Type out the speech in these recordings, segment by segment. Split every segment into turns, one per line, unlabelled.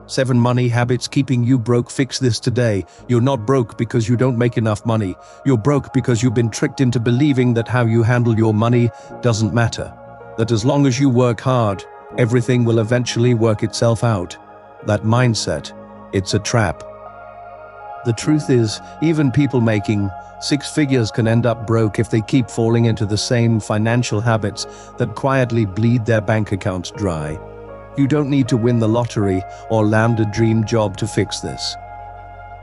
7 money habits keeping you broke. Fix this today. You're not broke because you don't make enough money. You're broke because you've been tricked into believing that how you handle your money doesn't matter. That as long as you work hard, everything will eventually work itself out. That mindset, it's a trap. The truth is, even people making 6 figures can end up broke if they keep falling into the same financial habits that quietly bleed their bank accounts dry. You don't need to win the lottery or land a dream job to fix this.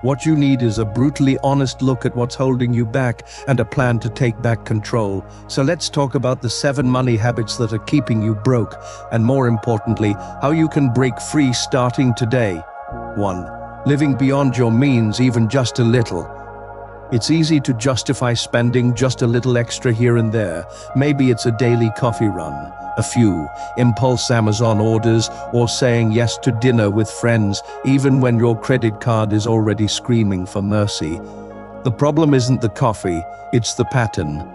What you need is a brutally honest look at what's holding you back and a plan to take back control. So let's talk about the 7 money habits that are keeping you broke, and more importantly, how you can break free starting today. 1. Living beyond your means, even just a little. It's easy to justify spending just a little extra here and there. Maybe it's a daily coffee run, a few impulse Amazon orders, or saying yes to dinner with friends, even when your credit card is already screaming for mercy. The problem isn't the coffee, it's the pattern.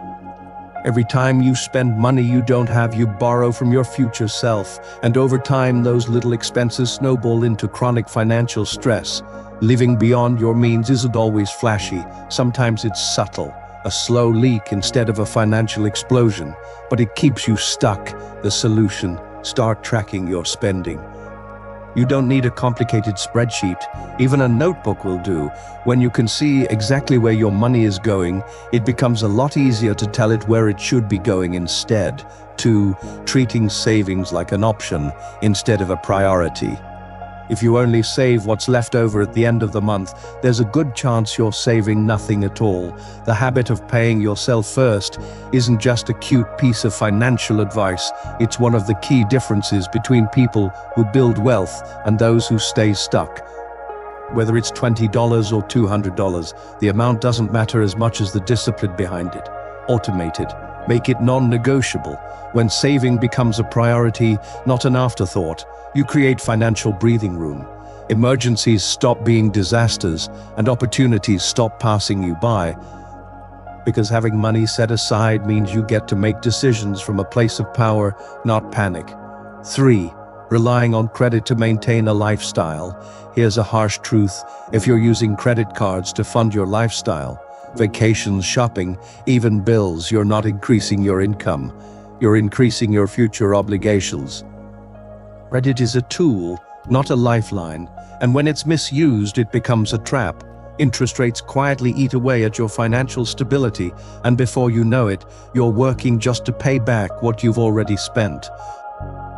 Every time you spend money you don't have, you borrow from your future self, and over time those little expenses snowball into chronic financial stress. Living beyond your means isn't always flashy. Sometimes it's subtle, a slow leak instead of a financial explosion, but it keeps you stuck. The solution: start tracking your spending. You don't need a complicated spreadsheet. Even a notebook will do. When you can see exactly where your money is going, it becomes a lot easier to tell it where it should be going instead. 2. Treating savings like an option instead of a priority. If you only save what's left over at the end of the month, there's a good chance you're saving nothing at all. The habit of paying yourself first isn't just a cute piece of financial advice, it's one of the key differences between people who build wealth and those who stay stuck. Whether it's $20 or $200, the amount doesn't matter as much as the discipline behind it. Automate it. Make it non-negotiable. When saving becomes a priority, not an afterthought, you create financial breathing room. Emergencies stop being disasters, and opportunities stop passing you by. Because having money set aside means you get to make decisions from a place of power, not panic. 3. Relying on credit to maintain a lifestyle. Here's a harsh truth: if you're using credit cards to fund your lifestyle, vacations, shopping, even bills, you're not increasing your income. You're increasing your future obligations. Credit is a tool, not a lifeline, and when it's misused, it becomes a trap. Interest rates quietly eat away at your financial stability, and before you know it, you're working just to pay back what you've already spent.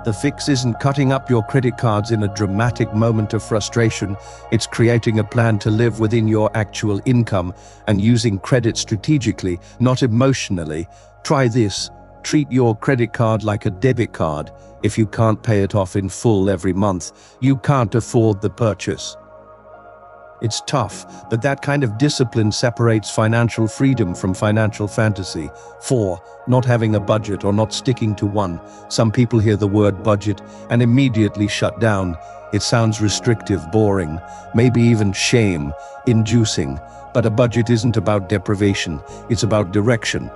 The fix isn't cutting up your credit cards in a dramatic moment of frustration. It's creating a plan to live within your actual income and using credit strategically, not emotionally. Try this. Treat your credit card like a debit card. If you can't pay it off in full every month, you can't afford the purchase. It's tough, but that kind of discipline separates financial freedom from financial fantasy. 4. Not having a budget or not sticking to one. Some people hear the word budget and immediately shut down. It sounds restrictive, boring, maybe even shame-inducing. But a budget isn't about deprivation, it's about direction.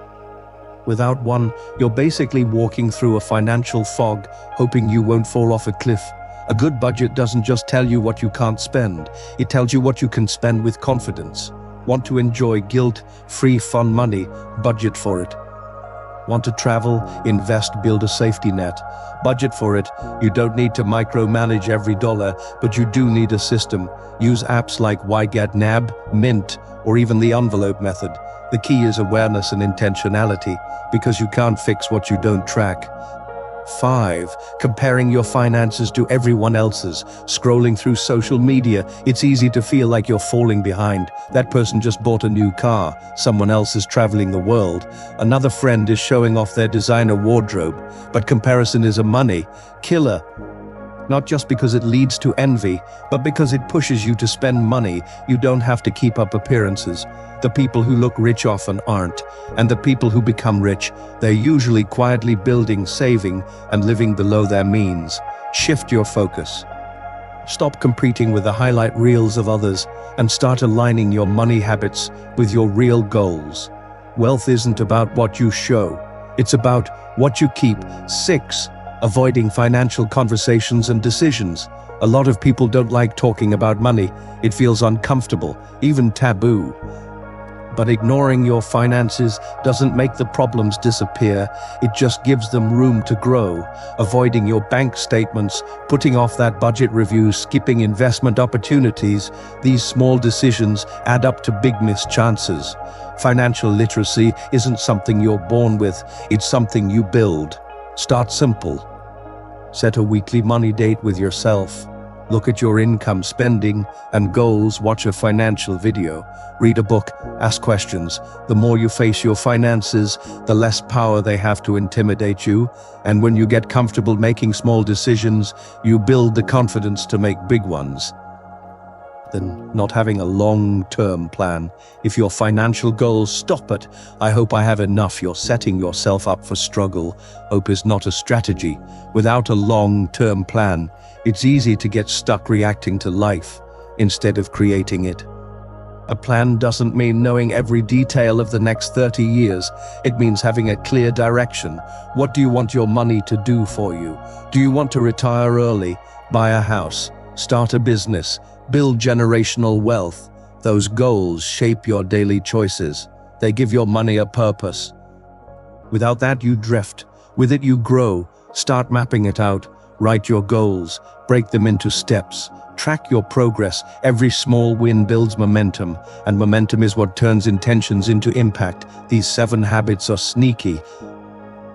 Without one, you're basically walking through a financial fog, hoping you won't fall off a cliff. A good budget doesn't just tell you what you can't spend, it tells you what you can spend with confidence. Want to enjoy guilt-free fun money? Budget for it. Want to travel? Invest, build a safety net. Budget for it. You don't need to micromanage every dollar, but you do need a system. Use apps like YGetNab, Mint, or even the envelope method. The key is awareness and intentionality, because you can't fix what you don't track. 5. Comparing your finances to everyone else's. Scrolling through social media, it's easy to feel like you're falling behind. That person just bought a new car, someone else is traveling the world, another friend is showing off their designer wardrobe. But comparison is a money killer. Not just because it leads to envy, but because it pushes you to spend money you don't have to keep up appearances. The people who look rich often aren't, and the people who become rich, they're usually quietly building, saving, and living below their means. Shift your focus. Stop competing with the highlight reels of others and start aligning your money habits with your real goals. Wealth isn't about what you show, it's about what you keep. 6. Avoiding financial conversations and decisions. A lot of people don't like talking about money. It feels uncomfortable, even taboo. But ignoring your finances doesn't make the problems disappear, it just gives them room to grow. Avoiding your bank statements, putting off that budget review, skipping investment opportunities, these small decisions add up to big missed chances. Financial literacy isn't something you're born with, it's something you build. Start simple. Set a weekly money date with yourself. Look at your income, spending, and goals. Watch a financial video. Read a book. Ask questions. The more you face your finances, the less power they have to intimidate you. And when you get comfortable making small decisions, you build the confidence to make big ones. Than not having a long-term plan. If your financial goals stop at, "I hope I have enough," you're setting yourself up for struggle. Hope is not a strategy. Without a long-term plan, it's easy to get stuck reacting to life instead of creating it. A plan doesn't mean knowing every detail of the next 30 years. It means having a clear direction. What do you want your money to do for you? Do you want to retire early, buy a house, start a business, build generational wealth? Those goals shape your daily choices. They give your money a purpose. Without that, you drift. With it, you grow. Start mapping it out. Write your goals. Break them into steps. Track your progress. Every small win builds momentum, and momentum is what turns intentions into impact. These 7 habits are sneaky.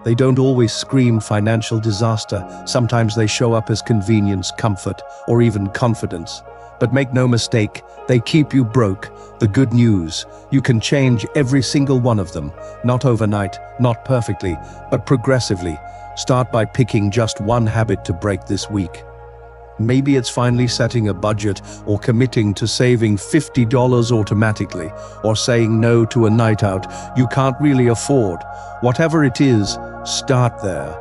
They don't always scream financial disaster. Sometimes they show up as convenience, comfort, or even confidence. But make no mistake, they keep you broke. The good news, you can change every single one of them. Not overnight, not perfectly, but progressively. Start by picking just one habit to break this week. Maybe it's finally setting a budget, or committing to saving $50 automatically, or saying no to a night out you can't really afford. Whatever it is, start there.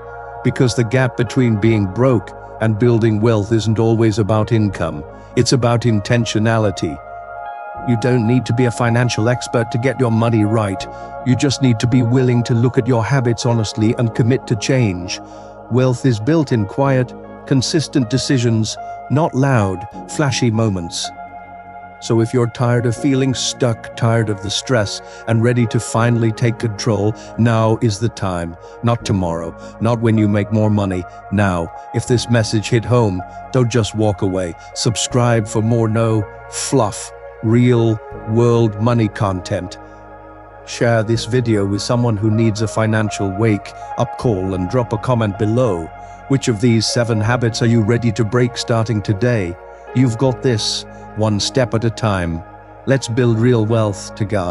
Because the gap between being broke and building wealth isn't always about income. It's about intentionality. You don't need to be a financial expert to get your money right. You just need to be willing to look at your habits honestly and commit to change. Wealth is built in quiet, consistent decisions, not loud, flashy moments. So if you're tired of feeling stuck, tired of the stress, and ready to finally take control, now is the time. Not tomorrow, not when you make more money, now. If this message hit home, don't just walk away. Subscribe for more no-fluff, real-world money content. Share this video with someone who needs a financial wake-up call and drop a comment below. Which of these 7 habits are you ready to break starting today? You've got this, one step at a time. Let's build real wealth together.